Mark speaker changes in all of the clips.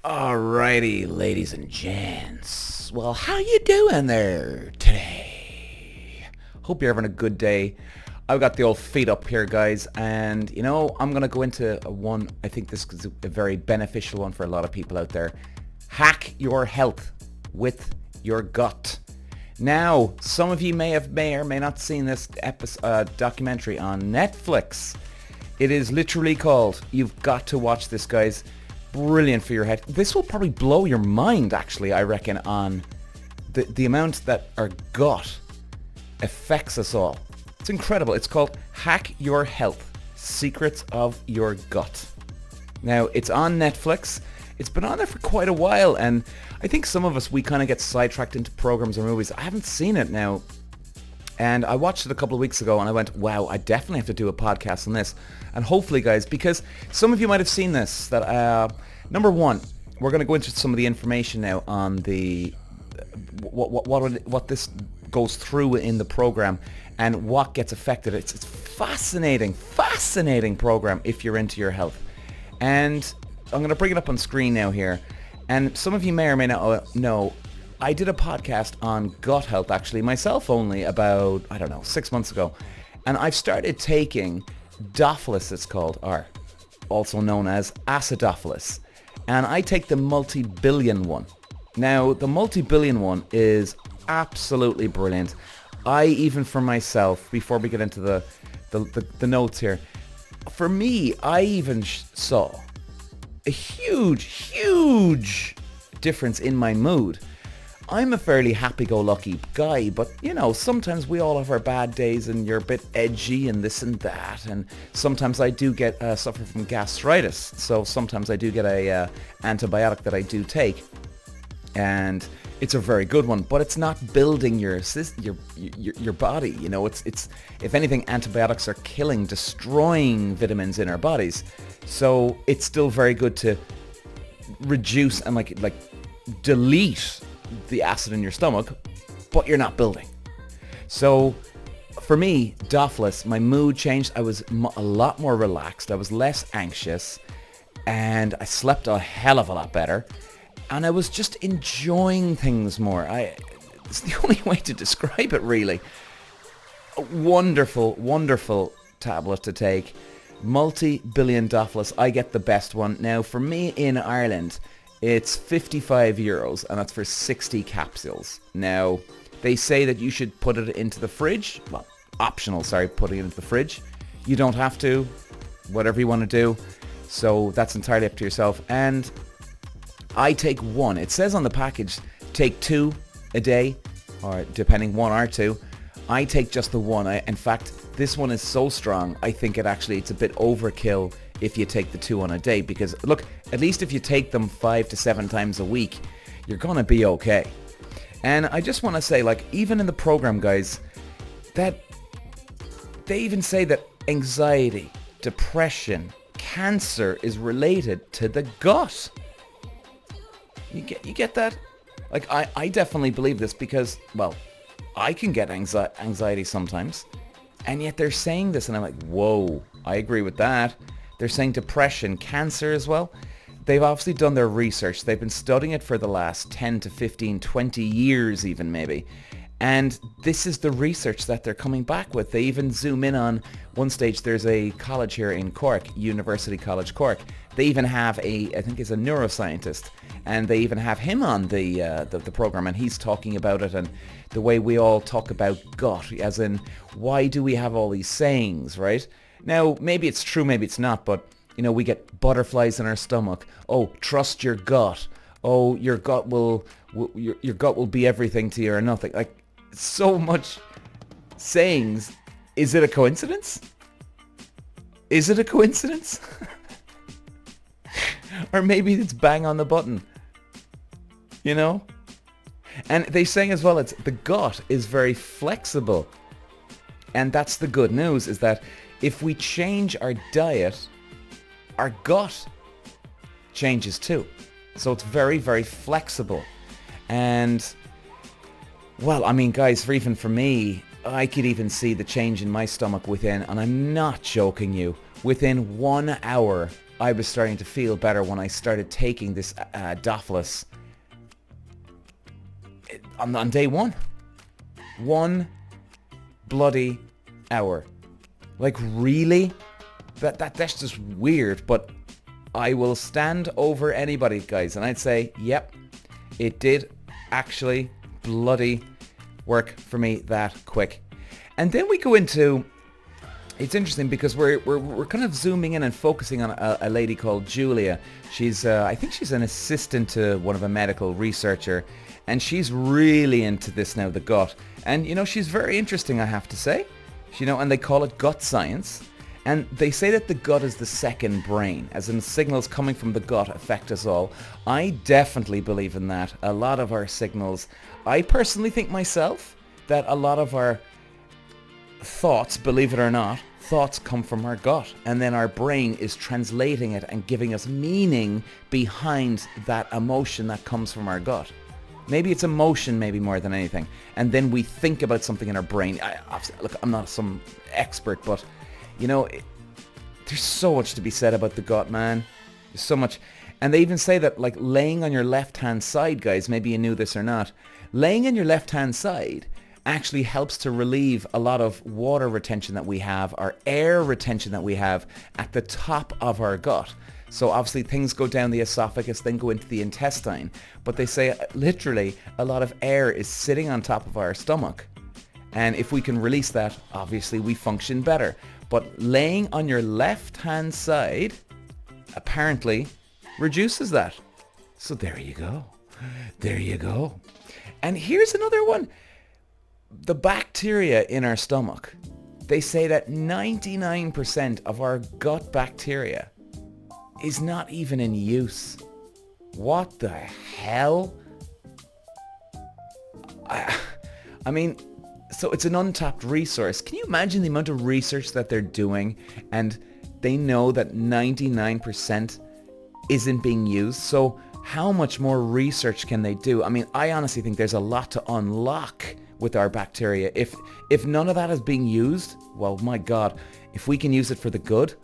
Speaker 1: Alrighty, ladies and gents. Well, how you doing there today? Hope you're having a good day. I've got the old feet up here, guys, and I'm going to go into one. I think this is a very beneficial one for a lot of people out there. Hack your health with your gut. Now, some of you may or may not seen this documentary on Netflix. It is literally called, you've got to watch this, guys. Brilliant for your head. This will probably blow your mind, actually, I reckon, on the amount that our gut affects us all. It's incredible. It's called Hack Your Health, Secrets of Your Gut. Now, it's on Netflix. It's been on there for quite a while, and I think some of us, we kind of get sidetracked into programs or movies. I haven't seen it now, and I watched it a couple of weeks ago, and I went, wow, I definitely have to do a podcast on this. And hopefully, guys, because some of you might have seen this, that number one, we're going to go into some of the information now on the what this goes through in the program and what gets affected. It's fascinating program if you're into your health. And I'm going to bring it up on screen now here. And some of you may or may not know, I did a podcast on gut health, actually, myself only, about, 6 months ago. And I've started taking Dophilus, it's called, or also known as acidophilus. And I take the multi-billion one. Now, the multi-billion one is absolutely brilliant. I, even for myself, before we get into the notes here, for me, I even saw a huge difference in my mood. I'm a fairly happy-go-lucky guy, but sometimes we all have our bad days and you're a bit edgy and this and that, and sometimes I do get suffer from gastritis, so sometimes I do get a antibiotic that I do take, and it's a very good one, but it's not building your body. It's if anything, antibiotics are destroying vitamins in our bodies. So it's still very good to reduce and like delete the acid in your stomach, but you're not building. So for me, Dophilus, my mood changed. I was a lot more relaxed. I was less anxious, and I slept a hell of a lot better. And I was just enjoying things more. It's the only way to describe it, really. A wonderful tablet to take. Multi-billion Dophilus. I get the best one. Now, for me in Ireland, it's €55, and that's for 60 capsules. Now, they say that you should put it into the fridge. Well, optional, putting it into the fridge. You don't have to. Whatever you want to do. So that's entirely up to yourself. And I take one. It says on the package, take 2 a day, or depending, 1 or 2. I take just the one. In fact, this one is so strong, I think it's a bit overkill if you take the 2 on a day, because look, at least if you take them 5 to 7 times a week, you're gonna be okay. And I just want to say, even in the program, guys, that they even say that anxiety, depression, cancer is related to the gut. You get that? I definitely believe this because, well, I can get anxiety sometimes, and yet they're saying this, and I'm like, whoa, I agree with that. They're saying depression, cancer as well. They've obviously done their research. They've been studying it for the last 10 to 15, 20 years even maybe. And this is the research that they're coming back with. They even zoom in on one stage. There's a college here in Cork, University College Cork. They even have I think he's a neuroscientist, and they even have him on the program, and he's talking about it and the way we all talk about gut, as in, why do we have all these sayings, right? Now, maybe it's true, maybe it's not, but we get butterflies in our stomach. Oh, trust your gut. Oh, your gut will be everything to you or nothing. So much sayings. Is it a coincidence? Is it a coincidence? Or maybe it's bang on the button. And they say as well, the gut is very flexible. And that's the good news, is that if we change our diet, our gut changes too. So it's very, very flexible. And, well, I mean, guys, even for me, I could even see the change in my stomach within, and I'm not joking you, within 1 hour, I was starting to feel better when I started taking this Dophilus on day one. 1 bloody hour. Like, really? That's just weird, but I will stand over anybody, guys, and I'd say, yep, it did actually bloody work for me that quick. And then we go into, it's interesting because we're kind of zooming in and focusing on a lady called Julia. She's I think she's an assistant to one of a medical researcher, and she's really into this now, the gut. And you know, she's very interesting, I have to say. You know, and they call it gut science. And they say that the gut is the second brain, as in signals coming from the gut affect us all. I definitely believe in that. A lot of our signals, I personally think myself, that a lot of our thoughts, believe it or not, thoughts come from our gut. And then our brain is translating it and giving us meaning behind that emotion that comes from our gut. Maybe it's emotion, maybe more than anything. And then we think about something in our brain. Look, I'm not some expert, but you know, there's so much to be said about the gut, man. There's so much. And they even say that, like, laying on your left-hand side, guys, maybe you knew this or not, laying on your left-hand side actually helps to relieve a lot of water retention that we have, or air retention that we have at the top of our gut. So obviously things go down the esophagus, then go into the intestine. But they say literally a lot of air is sitting on top of our stomach. And if we can release that, obviously we function better. But laying on your left-hand side apparently reduces that. So there you go. There you go. And here's another one. The bacteria in our stomach. They say that 99% of our gut bacteria is not even in use. What the hell? I mean, so it's an untapped resource. Can you imagine the amount of research that they're doing, and they know that 99% isn't being used? So how much more research can they do? I mean, I honestly think there's a lot to unlock with our bacteria. If none of that is being used, well, my God, if we can use it for the good,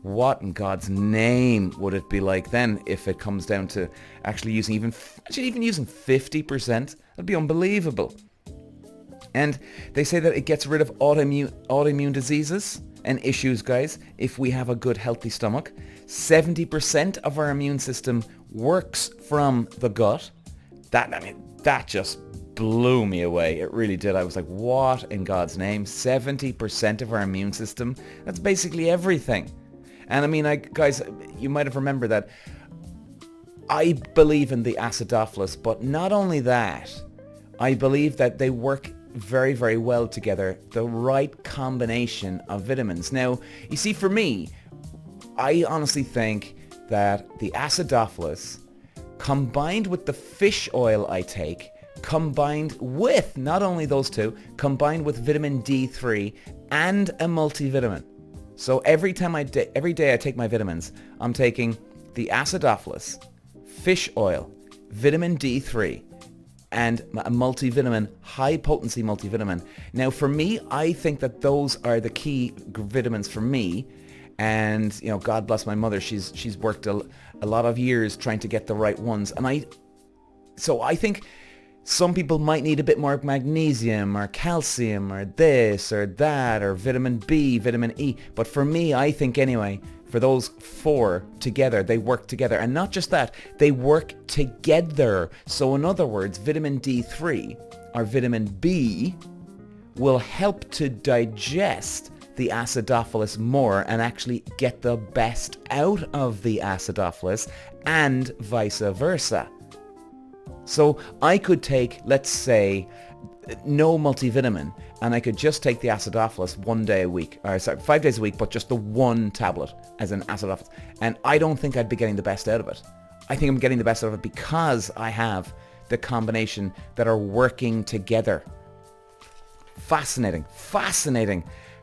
Speaker 1: what in God's name would it be like then if it comes down to actually using even using 50%? That'd be unbelievable. And they say that it gets rid of autoimmune diseases and issues, guys, if we have a good, healthy stomach. 70% of our immune system works from the gut. That just blew me away. It really did. I was like, what in God's name? 70% of our immune system? That's basically everything. And I mean, guys, you might have remembered that I believe in the acidophilus, but not only that, I believe that they work very, very well together, the right combination of vitamins. Now, you see, for me, I honestly think that the acidophilus, combined with the fish oil I take, combined with, not only those two, combined with vitamin D3 and a multivitamin. So every day I take my vitamins, I'm taking the acidophilus, fish oil, vitamin D3, and a multivitamin, high potency multivitamin. Now for me, I think that those are the key vitamins for me. And you know, God bless my mother, she's worked a lot of years trying to get the right ones. And I think some people might need a bit more magnesium or calcium or this or that or vitamin B, vitamin E. But for me, I think anyway, for those four together, they work together. And not just that, they work together. So in other words, vitamin D3 or vitamin B will help to digest the acidophilus more and actually get the best out of the acidophilus, and vice versa. So I could take, let's say, no multivitamin, and I could just take the acidophilus 1 day a week, or sorry, 5 days a week, but just the one tablet as an acidophilus. And I don't think I'd be getting the best out of it. I think I'm getting the best out of it because I have the combination that are working together. Fascinating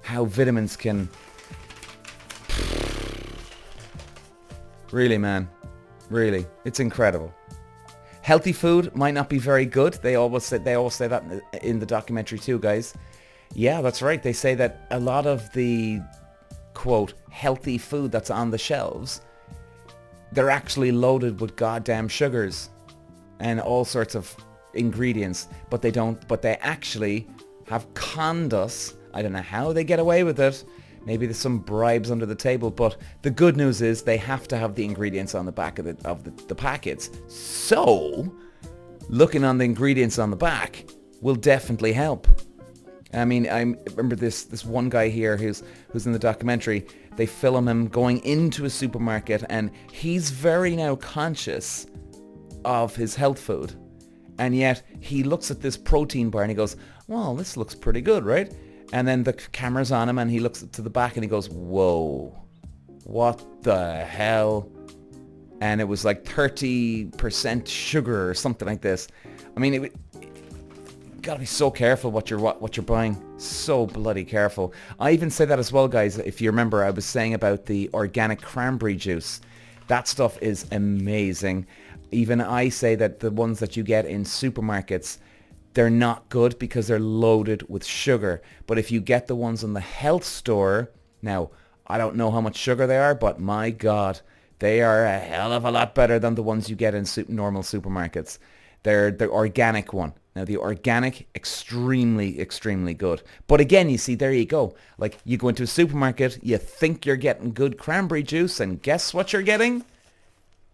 Speaker 1: how vitamins can... Really, man. Really. It's incredible. Healthy food might not be very good. They always say that in the documentary too, guys. Yeah, that's right. They say that a lot of the, quote, healthy food that's on the shelves, they're actually loaded with goddamn sugars and all sorts of ingredients, but they actually have conned us. I don't know how they get away with it. Maybe there's some bribes under the table, but the good news is they have to have the ingredients on the back of the packets. So, looking on the ingredients on the back will definitely help. I mean, I remember this one guy here who's in the documentary. They film him going into a supermarket, and he's very now conscious of his health food. And yet he looks at this protein bar and he goes, well, this looks pretty good, right? And then the camera's on him and he looks to the back and he goes, whoa, what the hell? And it was like 30% sugar or something like this. I mean, you gotta be so careful what you're buying. So bloody careful. I even say that as well, guys. If you remember, I was saying about the organic cranberry juice. That stuff is amazing. Even I say that the ones that you get in supermarkets, they're not good because they're loaded with sugar. But if you get the ones in the health store, now, I don't know how much sugar they are, but my God, they are a hell of a lot better than the ones you get in normal supermarkets. They're the organic one. Now, the organic, extremely, extremely good. But again, you see, there you go. Like, you go into a supermarket, you think you're getting good cranberry juice, and guess what you're getting?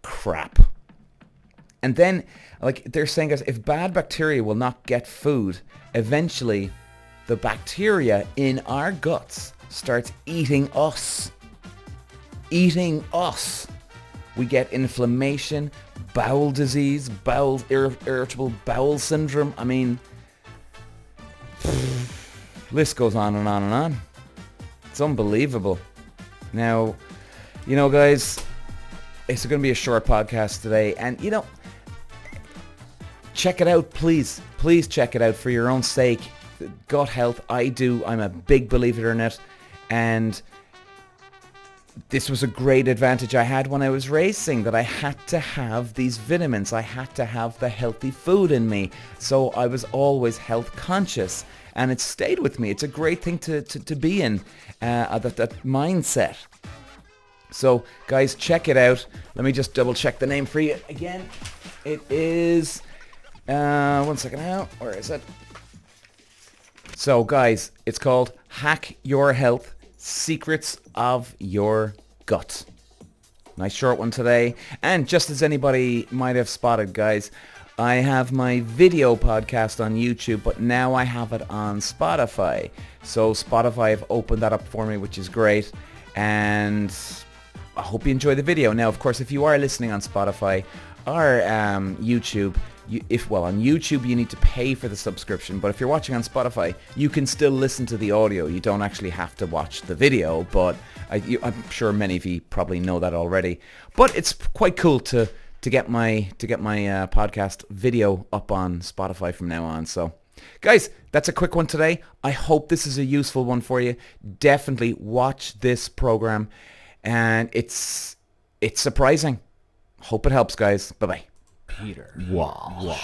Speaker 1: Crap. And then, like, they're saying, guys, if bad bacteria will not get food, eventually the bacteria in our guts starts eating us. Eating us. We get inflammation, bowel disease, irritable bowel syndrome. I mean, list goes on and on and on. It's unbelievable. Now, you know, guys, it's going to be a short podcast today. And, you know, check it out, please. Please check it out for your own sake. Gut health, I'm a big believer in it. And this was a great advantage I had when I was racing, that I had to have these vitamins. I had to have the healthy food in me. So I was always health conscious. And it stayed with me. It's a great thing to be in, that mindset. So, guys, check it out. Let me just double check the name for you again. It is... one second now. Where is it? So, guys, it's called Hack Your Health, Secrets of Your Gut. Nice short one today. And just as anybody might have spotted, guys, I have my video podcast on YouTube, but now I have it on Spotify. So Spotify have opened that up for me, which is great. And I hope you enjoy the video. Now, of course, if you are listening on Spotify or YouTube, on YouTube you need to pay for the subscription, but if you're watching on Spotify, you can still listen to the audio. You don't actually have to watch the video, but I'm sure many of you probably know that already. But it's quite cool to get my podcast video up on Spotify from now on. So, guys, that's a quick one today. I hope this is a useful one for you. Definitely watch this program, and it's surprising. Hope it helps, guys. Bye bye.
Speaker 2: Peter Walsh.